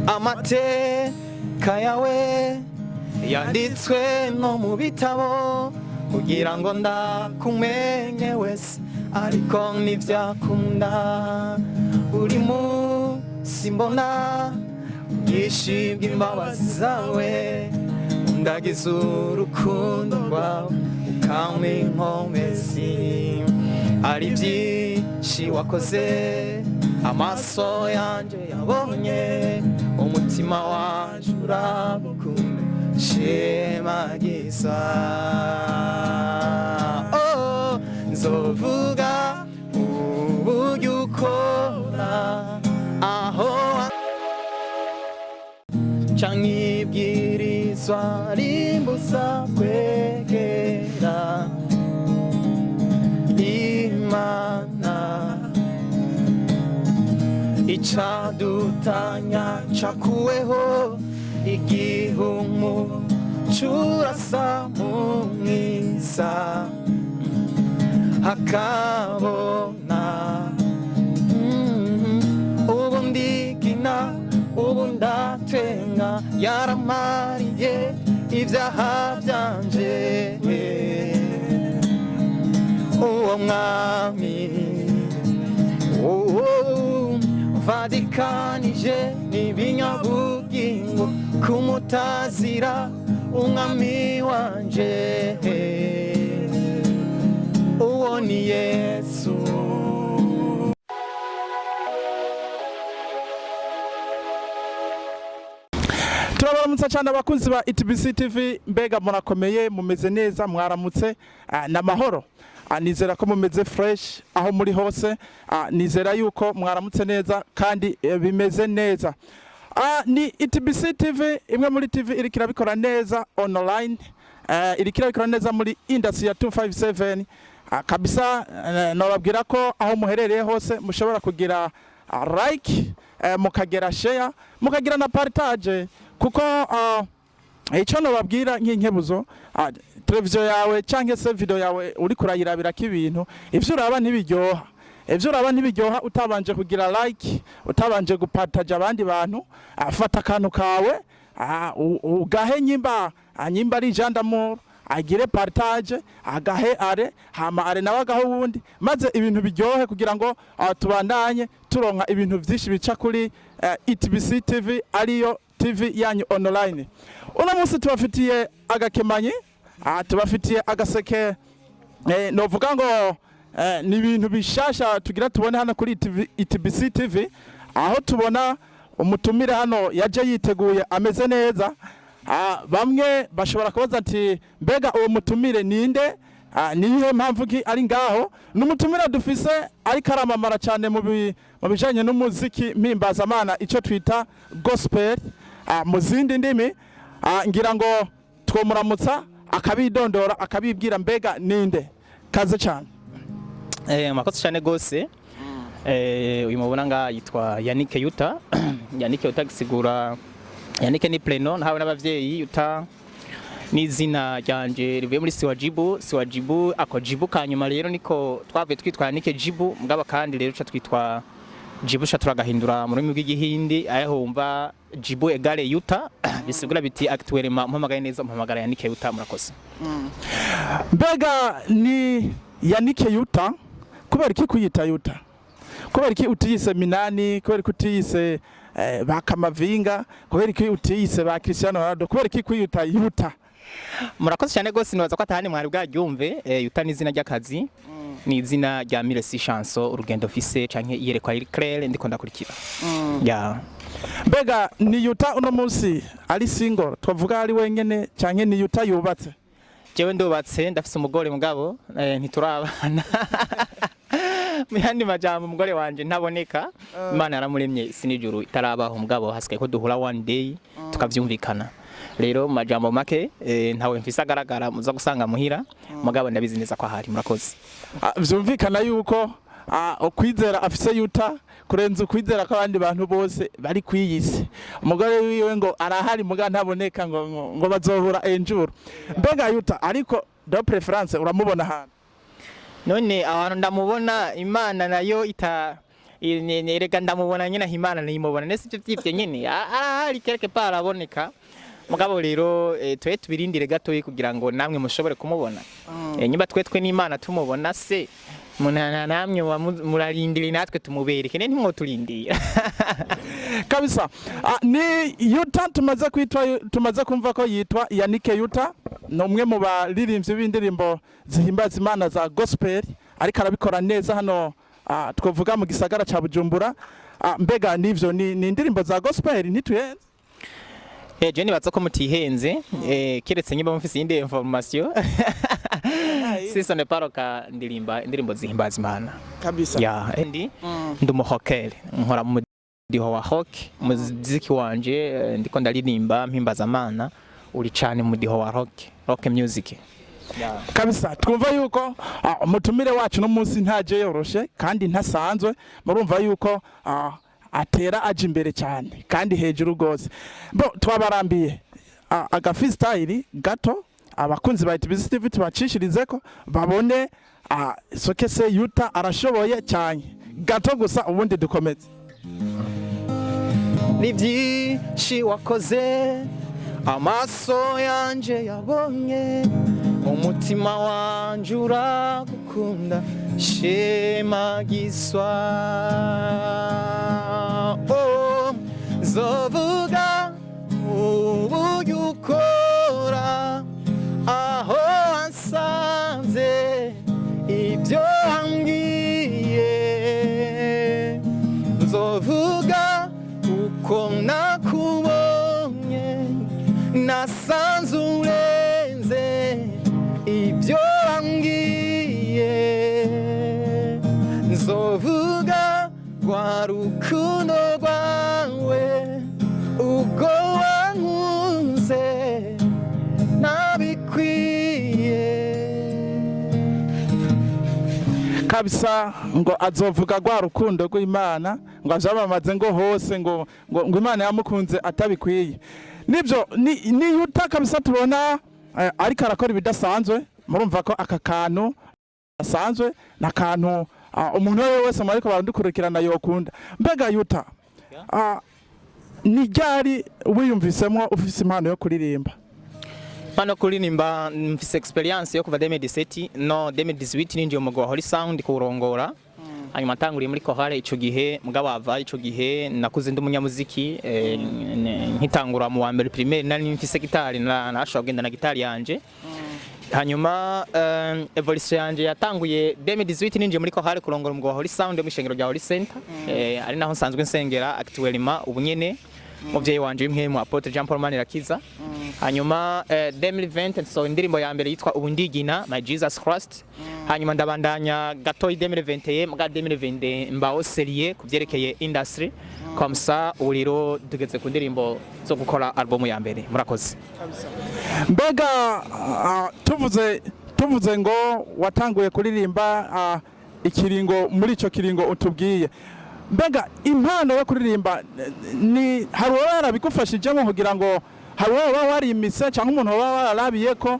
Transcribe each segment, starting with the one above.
amateka yawe yanditswe no mu bitabo kugira ngo ndakumenye wese ariko ntibyakunda buri munsi mbona ubwinshi bw'imbabazi zawe ndagize urukundo rwawe ukampa inkomezi ari byinshi wakoze amaso yanjye yabonye umutima wanje uragukunda shemagiza oh nzovuga uburyo ukora aho canke ibwirizwa rimbuza kwegera Imana icadutanya cakuweho igihumu curasa mu mwiza hakabona ubu ndigina ubu ndatwenga yaramariye ibyaha byanje uwo mwami vadikanije n'ibinyabugingo kumutazira umwami wanje uwo ni Yesu. Turabaramutsa cyane abakunzi ba ETBC-TV, mbega murakomeye mumeze neza mwaramutse n'amahoro. Nizera ko mumeze fresh aho muri hose, nizera yuko mwaramutse neza kandi bimeze neza. Ni ETBC-TV, imwe muri TV iri kirabikora neza online, iri kirabikora neza muri industry ya 257. Kabisa nababwira ko aho muherereye hose mushobora kugira like, mukagera share, mukagira na partage kuko icyo nababwira nk'inkebuzo televiziyo yawe cyangwa se video yawe uri kurayirabira k'ibintu ivyo uraba ntibiryoha utabanje kugira like, utabanje gupartage abandi bantu. Afata akantu kawe ugahe nyimba ari gendarme agire partage agahe are hama are nawe agaho wundi maze ibintu biryohe kugira ngo tubandanye turonka ibintu byinshi bica kuri ETBC-TV ariyo TV yanyu online. Uno munsi tubafitiye agakemanyi, tubafitiye agaseke, novuga ngo ni ibintu bishasha tugira tubone hano kuri ETBC-TV, aho tubona umutumire hano yaje yiteguye ameze neza. Bamwe bashobora kubaza ati mbega uwo mutumire ninde, nihe mpamvu ki ari ngaho? N'umutumire dufise ari karamamara cyane mu bijanye n'umuziki mpimbazamana, icyo twita gospel mu zindi ndimi. Ngira ngo twomuramutsa akabidondora akabibwira mbega ninde. Kaze cyane. Mwakoze cyane gose. Uyu mubona nga yitwa Yannick Yuta. Yannick Yuta gisigura Yannick ni pleno ntawe n'abavyeyi. Yuta n'izina ryanje rivuye muri Siwajibu ako Jibu kanyuma rero niko twavuye twitwa Yannick Jibu, mugaba kandi rero cha twitwa Jibu cha turagahindura mu rurimi rw'igihindi aho umva Jibu egale Yuta bisigura biti actuellement mpamagaye neza mpamagara Yannick Yuta. Murakoze. Mbega ni Yannick Yuta, kubera iki kuyita Yuta? Kubera iki utiyise Minani? Kubera iki utiyise bakamavinga? Kubera iki utiyise ba Cristiano Ronaldo? Kubera iki kuyita Yuta? Murakoze cyane gose, nibaza ko atahani mwari bwaryumve. Yuta ni izina ry'akazi, ni izina rya Miresi Chanson urugendo office canke iyerekwa iri claire ndiko ndakurikira. Mbega ni Yuta uno munsi ari single, twavuga ari wenyene canke ni Yuta yubatse? Jewe ndubatse, ndafise umugore mugabo ntiturabana. Mihandi majambo umugore wanje ntaboneka. Imana yaramuremye sinijuru itarabaho mugabo hasigaye ko duhura one day tukavyumvikana. Rero majambo make ntawe mfise agaragara muza gusanga muhira mugabo ndabizi neza ko ahari. Murakoze. Vyumvikana yuko ukwizera afise Yuta kurenza ukwizera ko abandi bantu bose bari kwiyisi. Umugore wiwe ngo arahari muga ntaboneka ngo bazohura enjuru. Mbega Yuta ariko de preference uramubona hano? None abantu ndamubona Imana nayo reka ndamubona nyine Imana nimubona nese ivyo vyivye nyine ari quelque part araboneka mugabo rero twe tubirindire gato kugira ngo namwe mushobore kumubona nyimba twe n'Imana tumubona se munana namwe murarindire natwe tumubereke ne ntimwo turindira kabisa. Ni Yuta tumaze kumva ko yitwa Yannick Yuta, no umwe mu baririmbyi b'indirimbo zihimbaza Imana za gospel, ariko arabikora neza hano twavuga mu gisagara ca Bujumbura. Mbega nivyo ni indirimbo za gospel ntituyenze? Je nibaza ko mutihenze kiretse nyimba mufise indi information si ce n'est pas ka indirimbo zihimbaza Imana kabisa. Ya ndi ndumuhokere nkora mu diho wa rock muziki wanje ndiko ndaririmba mpimbaza Imana uri cyane mu diho wa rock music kabisa. Twumva yuko umutumire wacu no munsi ntaje yoroshe kandi ntasanzwe, murumva yuko atera aje imbere cyane kandi hejuru gose. Bo twabarambiye aga freestyle gato abakunzi ba ETBC-TV tubacishirize ko babone sokese Yuta arashoboye cyane gato gusa, ubundi dukomeze. Ni byinshi wakoze amaso yanje yabonye, umutima wanje uragukunda shemagiswa. Zovuga uburyo ukora aho wansanze ibyo wambwiye, nzovuga uko nakubonye nasanze urenze ibyo wambwiye, nzovuga rwa rukundo rwawe ubwo wankunze nabikwiye kabisa. Ngo azovuga rwa rukundo rw'Imana, ngo azabamaze ngo hose ngo Imana yamukunze atabikwiye. Nibyo ni Yuta kabisa, tubona ariko arakora ibidasanzwe. Murumva ko aka kantu asanzwe na kantu umuntu wese ariko barandukurikirana yokunda. Mbega Yuta ni ryari wiyumvisemo ufise impano yo kuririmba? Pano kuririmba mfise experience yo kuva 2017 no 2018 ninjiye umugwa wa Holy Sound kurongora. Hanyuma tanguriye muri chorale ico gihe, mugabo ava ico gihe nakuze ndi umunyamuziki nkitangura mu wa mbere primaire nari mfise gitari nashobora kugenda na gitari yanje. Hanyuma evolution yanje yatanguye 2018 ninjiye muri chorale kurongora umugwa wa Holy Sound mu ishengero rya Holy Center, ari naho nsanzwe nsengera actuellement ubu nyene muvyeyi wanje imwe mu Apotre Jean Paul Manirakiza. Hanyuma 2020 so indirimbo ya mbere yitwa Ubundigina My Jesus Christ. Hanyuma ndabandanya gato 2021 muga 2020 mbao serie kuvyerekeye industry comme ça uriro tugeze ku ndirimbo zo gukora album ya mbere. Murakoze. Mbega tuvuze ngo watanguye kuririmba ikiringo, muri ico kiringo utubwiye, mbega impano yo kuririmba ni hari warabigufashijemo kugira ngo hari warimise cyangwa umuntu wararabiye ko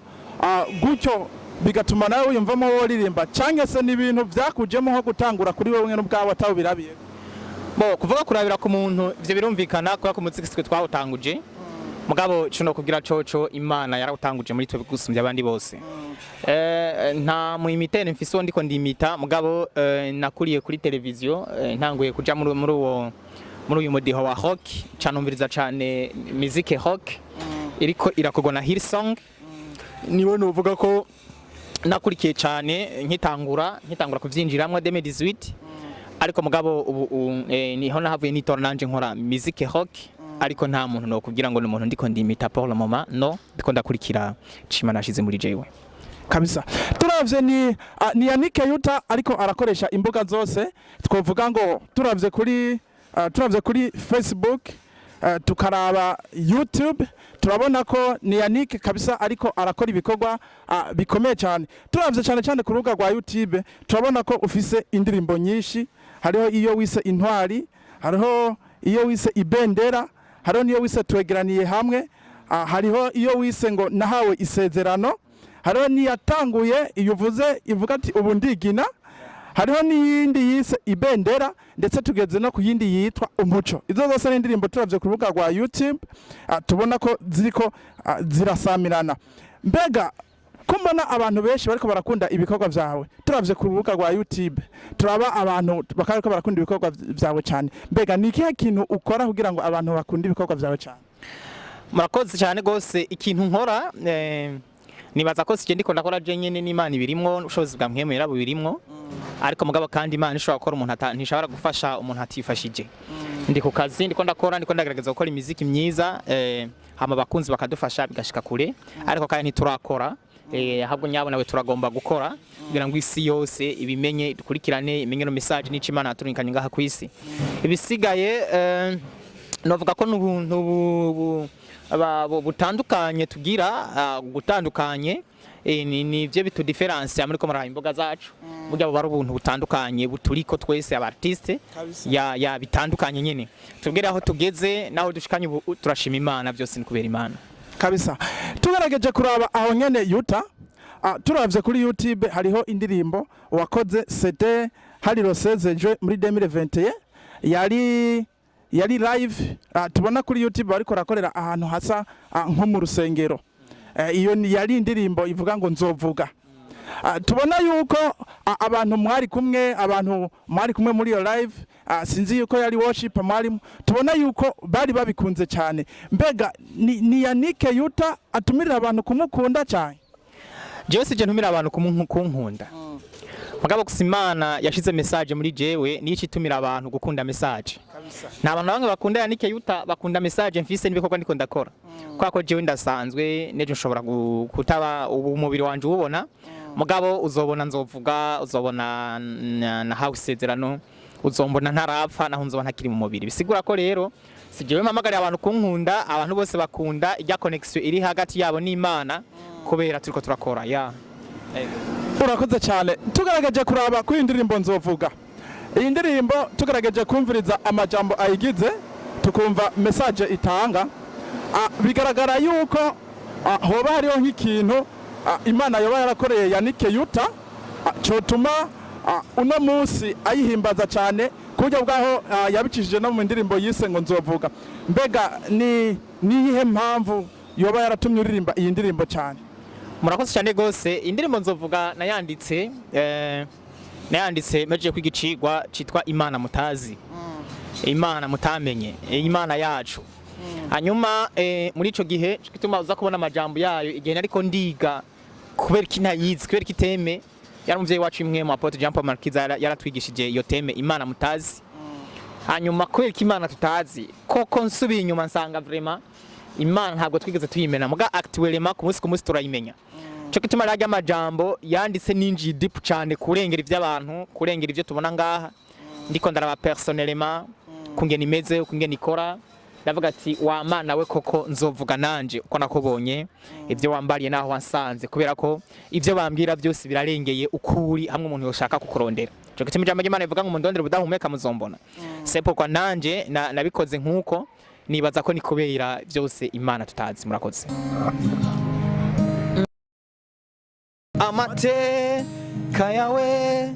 gutyo bigatuma nawe wiyumvamo woririmba, cyangwa se n'ibintu byakujemo nko gutangura kuri wewe n'ubwawe ataho birabiye? Bo kuvuga kurabira ku muntu ivyo birumvikana ko kumuziki twe twawutanguje, mugabo cuno kugira coco Imana yarawutanguje muri twe gusumbya abandi bose. Nta muimitene mfise ndiko ndimita, mugabo nakuriye kuri televiziyo, ntanguye kuja muri uyu mudiho wa rock, canumviriza cane musique rock iriko irakogwa na Hillsong. Niwe nuvuga ko nakurikiye cane nkitangura kuvyinjiramwe 2018, ariko mugabo ubu niho nahavuye nitora nanje nkora musique rock, ariko nta muntu no kugira ngo n'umuntu ndiko ndimita pour le moment, no ndiko ndakurikira cima nashize muri jewe kabisa. Turavye ni Yannick Yuta ariko arakoresha imbuga zose, twovuga ngo turavye kuri Facebook, tukaraba YouTube, turabona ko ni Yannick kabisa ariko arakora ibikorwa bikomeye cyane. Turavye cyane ku rubuga rwa YouTube, turabona ko ufise indirimbo nyinshi, hariho iyo wise Intwari, hariho iyo wise Ibendera, hariho niyo wise Twegeraniye Hamwe, hariho iyo wise ngo Nahawe Isezerano, hariho niyatanguye iyo uvuze ivuga ati Ubundigina, hariho n'iyindi yise ibendera ndetse tugeze no ku yindi yitwa umuco. Izo zose ni indirimbo turavye ku rubuga rwa YouTube tubona ko ziriko zirasamirana. Mbega ko mbona abantu benshi bariko barakunda ibikorwa vyawe turavye ku rubuga rwa YouTube turaba abantu bakariko barakunda ibikorwa vyawe cyane. Mbega ni ikihe kintu ukora kugira ngo abantu bakunda ibikorwa vyawe cyane? Murakoze cyane gose. Ikintu nkora nibaza ko sije ndiko ndakora je nyene n'Imana ibirimwo ubushobozi bwa mpwemera bubirimwo, ariko mugabo kandi Imana ishobora gukora umuntu ntishobora gufasha umuntu atifashije. Ndi ku kazi ndiko ndakora ndiko ndagerageza gukora imiziki myiza hama bakunzi bakadufasha bigashika kure, ariko kandi ntiturakora ahubwo nyabo nawe turagomba gukora kugira ngo isi yose ibimenye dukurikirane imenye no message n'ico Imana yaturinkanye ngaha ku isi. Ibisigaye novuga ko n'ubuntu butandukanye tugira gutandukanye ni byo bitu difference muri ko mara imboga zacu burya bari ubuntu butandukanye buturiko twese abartiste ya bitandukanye nyene tubwire aho tugeze naho dushikanye turashima Imana byose ni kubera Imana kabisa. Tugerageje kuraba aho nyene Yuta turavye kuri YouTube hariho indirimbo wakoze CD hari rosezejwe muri 2021 yari live tubona kuri YouTube bariko rakorera ahantu hasa nko mu rusengero. Iyo yari indirimbo ivuga ngo nzovuga. Tubona yuko abantu mwari kumwe muri iyo live sinzi yuko yari worship mwarimu, tubona yuko bari babikunze cyane. Mbega ni Yannick Yuta atumirira abantu kumukunda cyane? Jewe sije ntumira abantu kunkunda. Mugabo Imana yashize message muri jewe nici tumira abantu gukunda message. N'abantu bamwe bakunda Yannick Yuta bakunda message mfise n'ibikorwa ndiko ndakora. Kwako jewe ndasanzwe nejo nshobora kutaba umubiri wanje ubona. Mugabo uzobona nzovuga, uzobona na hausezerano, uzombona ntarapfa naho nzoba ntakiri mu mubiri. Bisigura ko rero sijewe mpamagara abantu kunkunda, abantu bose bakunda ijya connection iri hagati yabo n'Imana kubera turiko turakora ya. Urakoze cyane. Tugaragaje kuraba ku indirimbo nzovuga. Iyi ndirimbo tugaragaje kumviriza amajambo ayigize tukumva message itanga bigaragara yuko hoba hariho nk'ikintu Imana yoba yarakoreye Yannick Yuta cyotuma uno munsi ayihimbaza cyane kujya bwaho yabicishije no mu ndirimbo yise ngo nzovuga. Mbega ni ihe mpamvu yoba yaratumye uririmba iyi ndirimbo cyane? Murakoze cyane gose. Indirimbo nzovuga nayanditse meje kwigicigwa citwa Imana mutazi. Imana mutamenye, Imana yacu. Hanyuma muri ico gihe kituma uza kubona amajambo yayo igihe ariko ndiga kubera kinayizi kubera kiteme yari umuvyeyi wacu imwe mu apotre Jean Paul Markiza yaratwigishije iyo teme Imana mutazi. Hanyuma kubera Imana tutazi koko nsubiye inyuma nsanga vraiment Imana ntabwo twigeze tuyimena muga actuellement ku munsi turayimenya. Cyo kituma rage amajambo yanditse ninji deep cyane kurengera ivy'abantu kurengera ivyo tubona ngaha ndiko ndaraba personnellement kungena imeze kungena ikora ndavuga ati wa Mana we koko nzovuga nanje uko nakobonye ivyo wambariye naho wansanze kubera ko ivyo bambwira byose birarengeye ukuri hamwe umuntu yoshaka kukurondera. Cyo kituma ijambo ry'Imana ivuga ngo mundondere budahumeka muzombona. Sepo kwa nanje nabikoze nkuko nibaza ko nikubera byose Imana tutazi. Murakoze. Amateka yawe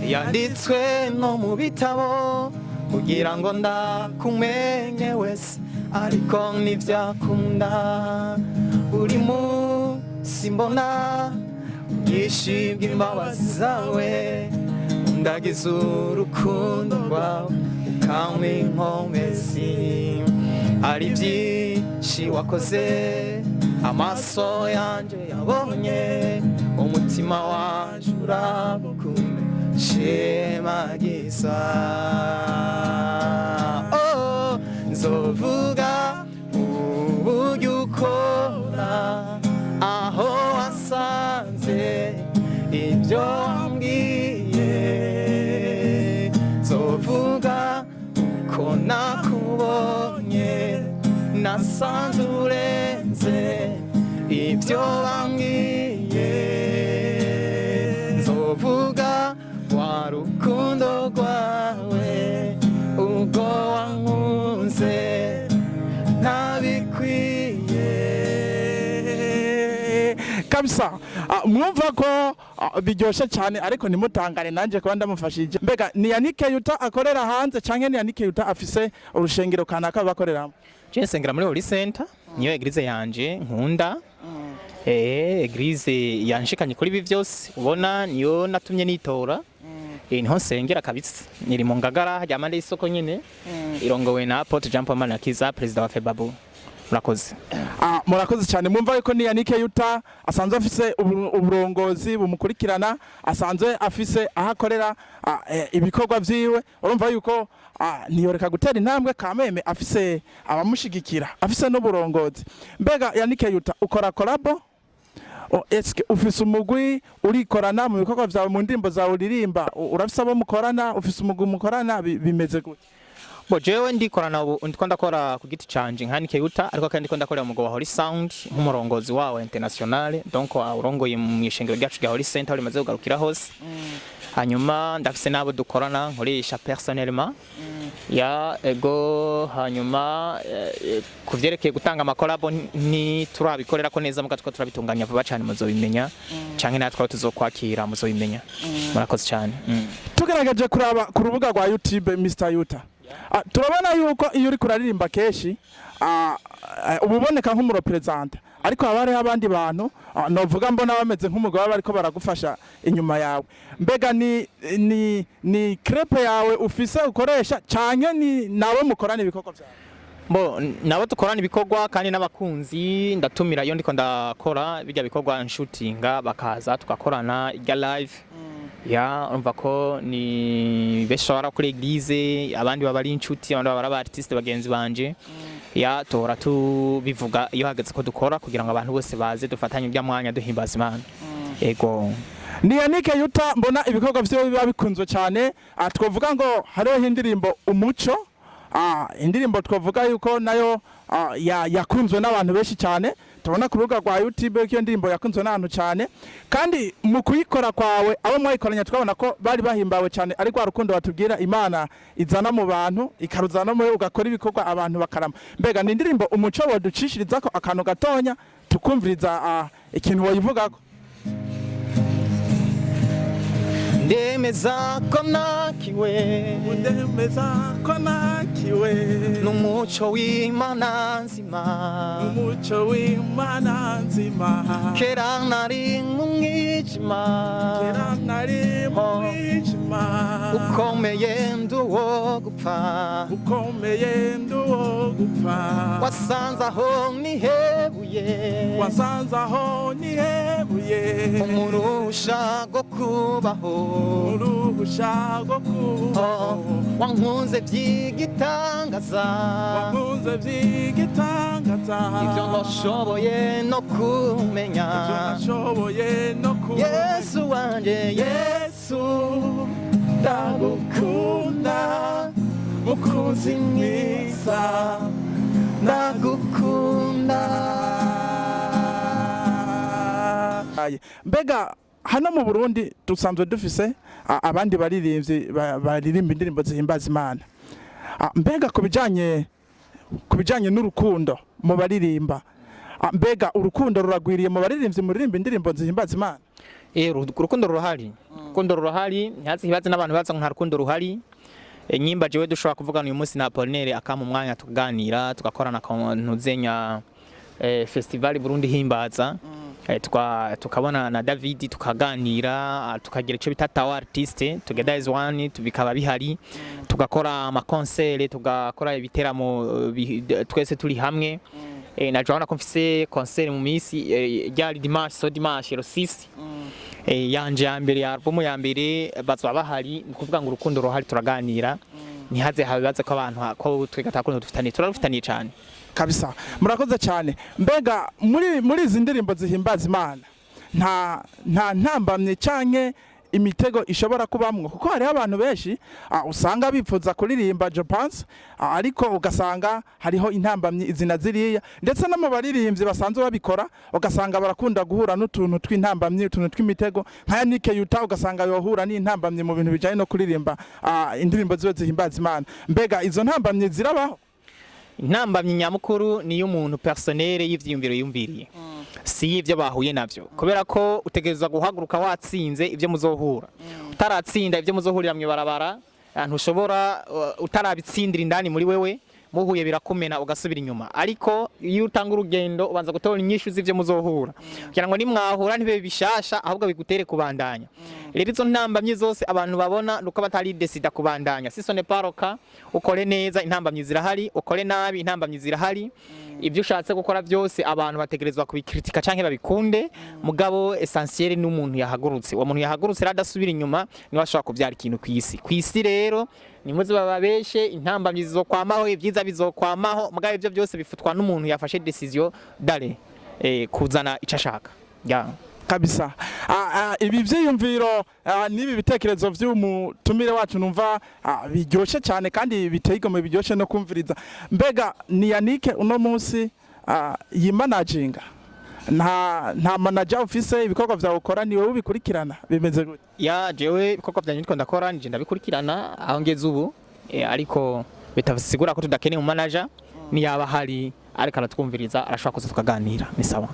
yanditswe no mu bitabo kugira ngo ndakumenye wese ariko ntivyakunda uri munsi mbona ubwishyu bw'imbabazi zawe ndagize urukundo rwawe ukampa inkomezi hari byinshi wakoze amaso yanje yabonye umutima wanje uragukunda shemagiza nzovuga uburyo ukora aho wasanze ibyo wambwiye nzovuga uko nakubonye nasanze urenze ibyo wambwiye nzovuga wa rukundo rwawe ubwo wankunze ntabikwiye kabisa. Mwumva ko biryoshe cyane ariko nimutangane nanje kuba ndamufashije. Mbega ni Yannick Yuta akorera hanze canke ni Yannick Yuta afise urushengero kanaka bakoreramo? Je nsengera muri Holy Center, niyo eglise yanje nkunda. Eglise yanshikanye kuri ibi byose ubona niyo natumye nitora. Niho nsengera kabisa. Niri mu Ngagara hajyamande isoko nyene. Irongowe na Apotre Jean Paul Manakiza, president wa FEBABU. Murakoze. Murakoze cyane. Mwumva yuko ni Yannick Yuta asanzwe afise uburongozi bumukurikirana, asanzwe afise ahakorera ibikorwa vyiwe. Urumva yuko niyoreka gutera intambwe kameme afise abamushigikira, afise n'uburongozi. Mbega Yannick Yuta ukora collabo? Eske ufise umugwi urikorana mu bikorwa vyawe mu ndimbo zawe uririmba, urafise abo mukorana, ufise umugwi mukorana, bimeze gute? Jewe ndikorana ubu ndiko ndakora ku giti canje nka Yannick Yuta, ariko kandi ndiko ndakorera umugabo wa Holy Sound nk'umurongozi wawe international, donc urongoye mu ishengero ryacu rya Holy Center rimaze kugarukira hose. Hanyuma ndafise nabo dukorana nkoresha personnellement ya ego. Hanyuma kuvyerekeye gutanga amakolabo ni turabikorera ko neza mugatwa turabitunganya vuba cyane muzobimenya canke natwe tuzokwakira muzobimenya. Murakoze cyane. Tugaragaje kuraba ku rubuga rwa YouTube Mr Yuta, turabona yuko iyo uri kuraririmba keshi ububoneka nk'umurepresenta, ariko abari abandi bantu novuga mbona bameze nk'umugabo bariko baragufasha inyuma yawe. Mbega ni crepe yawe ufise ukoresha canke ni nabo mukorana ibikorwa vyawe? Bo nabo tukorana ibikorwa kandi n'abakunzi ndatumira iyo ndiko ndakora bijya bikorwa shootinga bakaza tugakorana ijya live. Ya urumva ko ni beshora kuri eglise, abandi babari inshuti, abandi babara artiste bagenzi banje. Ya tora tubivuga iyo hageze ko dukora kugira ngo abantu bose baze dufatanye ibya mwanya duhimbaza Imana. Ego. Ni Yannick Yuta mbona ibikorwa vyo biba bikunzwe cyane. Twovuga ngo hariho indirimbo umuco. Indirimbo twovuga yuko nayo yakunzwe n'abantu benshi cyane. Tubona ku rubuga rwa YouTube iyo ndirimbo yakunzwe n'abantu cyane, kandi mu kuyikora kwawe abo mwayikoranye twabona ko bari bahimbawe cyane, ariko rukundo batubwira Imana izana mu bantu ikaruzana mu ugakora ibikorwa abantu bakarama. Mbega ni indirimbo umuco waducishiriza ko akantu gatonya tukumviriza ikintu wayivugako? Ndemeza ko nakiwe, ndemeza ko nakiwe n'umuco w'Imana nzima, n'umuco w'Imana nzima. Kera nari mu mwijima, kera nari mu mwijima, ukomeye nduwo gupfa, ukomeye nduwo gupfa. Wasanze aho nihebuye, wasanze aho nihebuye, umurusha go kubaho, uruhusha rwo kubaho. Wankunze by'igitangaza, wankunze by'igitangaza, ibyo nashoboye no kumenya, ibyo nashoboye no kumenya. Yesu wanje, Yesu ndagukunda, mukunzi mwiza ndagukunda. Mbega hano mu Burundi dusanzwe dufise abandi baririmbyi baririmba indirimbo zihimbaza Imana. Mbega kubijanye n'urukundo mu baririmba, mbega urukundo ruragwiriye mu baririmbyi muririmba indirimbo zihimbaza Imana? Urukundo ruhari, urukundo ruhari, ntazi hibaze n'abantu baza nka rukundo ruhari. Nyimba jewe dushobora kuvugana uyu munsi na Apollinaire akama umwanya tuganira tugakorana ntuzenya festival Burundi himbaza. Tukabona na David tukaganira tukagira ico bita tawa artiste together as one, tubikaba bihari tugakora ama concert, tugakora ibiteramo twese turi hamwe. Na jwana ko mfise concert mu misi ryari dimanche le 6 yanje ya mbere ya album ya mbere bazwa bahari, kuvuga ngo urukundo ruhari turaganira, ntihaze habibaze ko abantu ko twigata ko turarufitaniye cyane kabisa. Murakoze cyane. Mbega muri izi ndirimbo zihimbaza Imana nta ntambamye canke imitego ishobora kubamwo, kuko hari abantu benshi usanga bipfuza kuririmba je pense, ariko ugasanga hariho intambamye izina ziriya, ndetse no mu baririmbyi basanzwe babikora ugasanga barakunda guhura n'utuntu tw'intambamye, utuntu tw'imitego. Nka Yannick Yuta ugasanga yohura n'intambamye mu bintu bijanye no kuririmba indirimbo ziwe zihimbaza Imana. Mbega izo ntambamye zirabaho? intambamyi nyamukuru niyo umuntu personnel y'ivyiyumviro yumviriye si ivyo bahuye navyo kubera ko utegerezwa guhaguruka watsinze ivyo muzohura utaratsinda ivyo muzohurira mu barabara ntushobora utarabitsindira indani muri wewe muhuye birakumena ugasubira inyuma ariko iyo utanga urugendo ubanza gutora inyishu z'ivyo muzohura kugira ngo nimwahura ntibe bishasha ahubwo bigutere kubandanya rero izo ntambamyi zose abantu babona nuko batari decida kubandanya si sone paroka ukore neza intambamyi zirahari ukore nabi intambamyi zirahari ibyo ushatse gukora byose abantu bategerezwa kubikritika canke babikunde mugabo essentiel n'umuntu yahagurutse uwo muntu yahagurutse radasubira inyuma niwe ashobora kuvyara ikintu kwisi rero nimuze bababeshe intambamyi zizokwamaho ibyiza bizokwamaho mugabo ibyo byose bifutwa n'umuntu yafashe decision dale kuzana icashaka kabisa. Ibi vyiyumviro nibi bitekerezo vy'umutumire wacu numva biryoshe cyane kandi biteye igomwe biryoshe no kumviriza. Mbega ni Yannick uno munsi yimanaginga nta manager ufise ibikorwa vyawe ukora ni wowe ubikurikirana bimeze gute? Ya jewe ibikorwa vyanje niko ndakora nje ndabikurikirana aho ngeze ubu ariko bitasigura ko tudakeneye mu manager ni yaba hari ariko aratwumviriza arashobora kuza tukaganira ni sawa.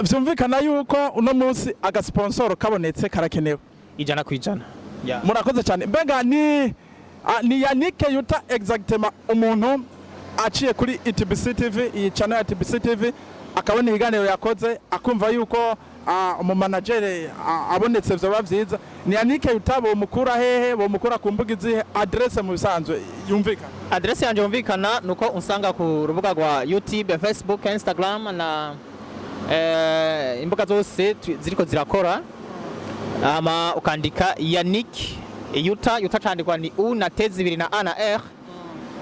Vyumvikana yuko uno munsi agasponsor kabonetse karakenewe 100%. Murakoze cyane. Mbega ni Yannick Yuta exactement umuntu aciye kuri ETBC-TV iyi channel ya ETBC-TV akabona ikiganiro yakoze akumva yuko umu manager abonetse vyo bavyiza ni Yannick Yuta bo mukura hehe bo mukura ku mbuga izihe adresse mu bisanzwe yumvikana? Adresse yanje yumvikana nuko unsanga ku rubuga rwa YouTube, Facebook, Instagram na imbuga zose ziriko zirakora ama ukandika Yannick Yuta candikwa ni U na T 2 na A na R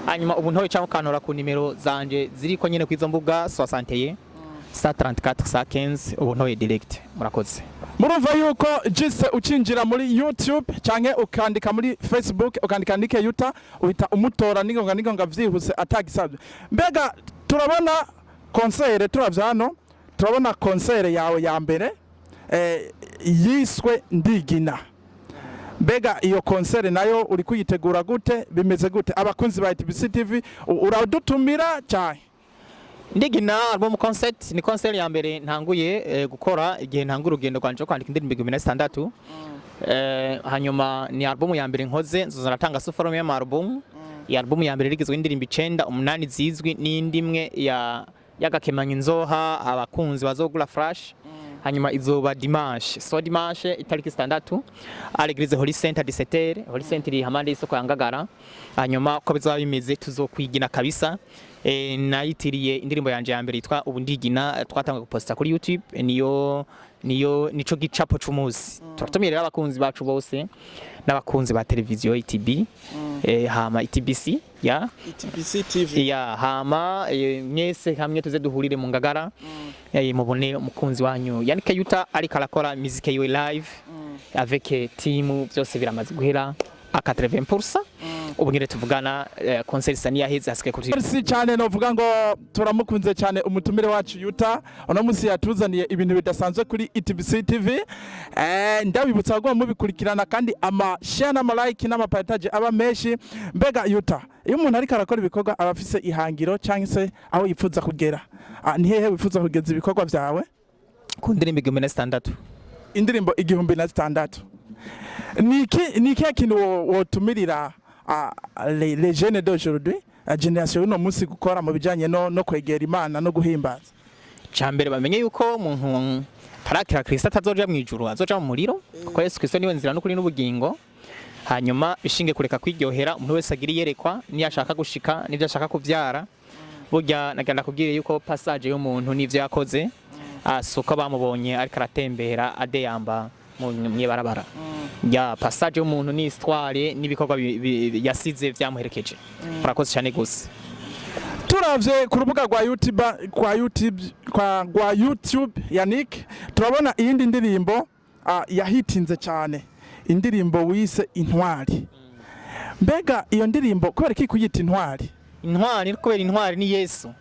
hanyuma ubu ntoye cyangwa kanora ku nimero zanje ziriko nyene kwizo mbuga 61 134 115 ubu ntoye direct. Murakoze. Murumva yuko jise ucinjira muri YouTube canke ukandika muri Facebook ukandika Yannick Yuta uhita umutora ningonga vyihuse atagisabye. Mbega turabona concert turavyano turabona concert yawe ya mbere yiswe Ndigina. Mbega iyo concert nayo uri kuyitegura gute bimeze gute abakunzi ba ETBC-TV uradutumira cyane? Ndigina album concert ni concert ya mbere ntanguye gukora igihe ntangura urugendo kwanje kwandika indirimbo 2006 hanyuma ni album ya mbere nkoze nzoza natanga suforume ya album ya album ya mbere rigizwe indirimbo 9 8 zizwi n'indi imwe yagakemanyi nzoha abakunzi bazogura flash hanyuma izoba dimanche dimanche itariki 6 à l'église Holy Saint à 17h Holy Saint iri hamande isoko yangagara hanyuma ko bizoba bimeze tuzokwigina kabisa nayitiriye indirimbo yanje ya mbere yitwa ubu Ndigina twatanga guposta kuri YouTube nico gicapo c'umuzi turatumirira abakunzi bacu bose n'abakunzi ba televiziyo ETB hama ETBC ya ETBC-TV ya hama mwese hamwe tuze duhurire mu ngagara mubone umukunzi wanyu Yannick Yuta ari karakora musique yiwe live avec team byose biramaze guhera a 80%. Ubu ngire tuvugana concert sani yaheze hasike kuri merci cyane novuga ngo turamukunze cyane umutumire wacu Yuta ono musi yatuzaniye ibintu bidasanzwe kuri ETBC-TV ndabibutsa ngo mubikurikirana kandi ama share na like n'ama partage aba meshi. Mbega Yuta iyo umuntu ari karakora ibikorwa abafise ihangiro cyangwa se aho yifuza kugera ni hehe wifuza kugeza ibikorwa vyawe? Ku ndirimbo 2006 indirimbo 2006 niki kintu wotumirira les jeunes d'aujourd'hui generation uno munsi gukora mu bijanye no kwegera Imana no guhimbaza? Cyambere bamenye yuko umuntu tarakira Kristo atazoja mu ijuru azoja mu muriro kuko Yesu Kristo niwe nzira n'ukuri n'ubugingo hanyuma bishinge kureka kwiryohera umuntu wese agira yerekwa ni yashaka gushika nivyo ashaka kuvyara burya nagenda kubwire yuko passage y'umuntu nivyo yakoze suko bamubonye ariko aratembera adeyamba mu barabara ya passage y'umuntu ni histoire n'ibikorwa yasize vyamuherekeje. Murakoze cyane gose. Turavye ku rubuga rwa YouTube Yannick turabona iyindi ndirimbo yahitinze cyane indirimbo wise Intwari. Mbega iyo ndirimbo kubera iki kuyita intwari? Intwari kubera intwari ni Yesu.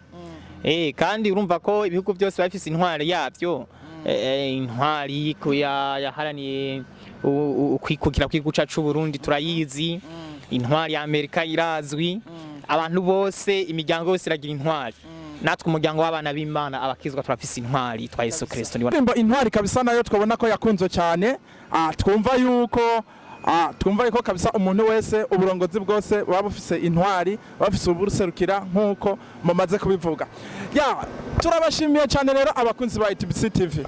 Kandi urumva ko ibihugu byose bafise intwari yabyo intwari kuya yaharaniye ukwikukira kwiguca c'u Burundi turayizi intwari ya Amerika irazwi abantu bose imiryango yose iragira intwari natwe umuryango w'abana b'Imana abakizwa turafise intwari twa Yesu Kristo ndirimbo intwari kabisa nayo twabona ko yakunzwe cyane twumva yuko kabisa umuntu wese uburongozi bwose baba bufise intwari bafise uburuserukira nkuko mumaze kubivuga turabashimiye cyane rero abakunzi ba ETBC-TV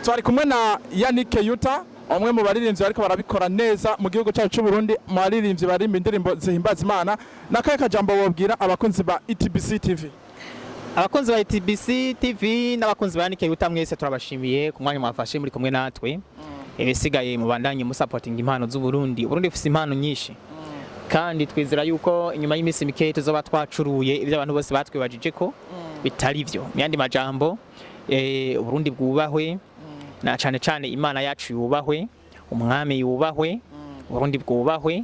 twari kumwe na Yannick Yuta umwe mu baririmbyi ariko barabikora neza mu gihugu cyacu cy'u Burundi mu baririmbyi barimba indirimbo zihimbaza Imana nakaye kajambo bobwira abakunzi ba ETBC-TV abakunzi ba ETBC-TV n'abakunzi ba Yannick Yuta mwese turabashimiye ku mwanya mwafashe muri kumwe natwe ebisigaye mu bandanye mu supporting impano z'u Burundi ufise impano nyinshi kandi twizera yuko inyuma y'imisi mikeya tuzoba twacuruye ibyo abantu bose batwibajije ko bitari byo myandi majambo Burundi bwubahwe na cyane Imana yacu yubahwe umwami yubahwe Burundi bwubahwe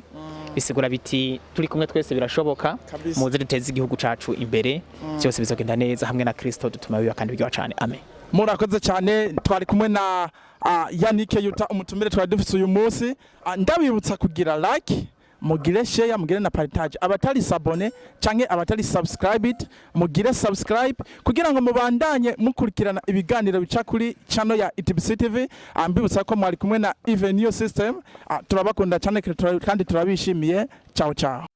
bisigura biti turi kumwe twese birashoboka muze duteze igihugu cacu imbere cyose bizogenda neza hamwe na Kristo dutuma biba kandi biryo cyane amen murakoze cyane twari kumwe na Yannick Yuta umutumire twari dufise uyu munsi ndabibutsa kugira like mugire share mugire na partage abatari sabone canke abatari subscribed mugire subscribe kugira ngo mubandanye mukurikirana ibiganiro bica kuri channel ya ETBC-TV ambibutsa ko mwari kumwe na Even New System turabakunda cyane kandi turabishimiye ciao ciao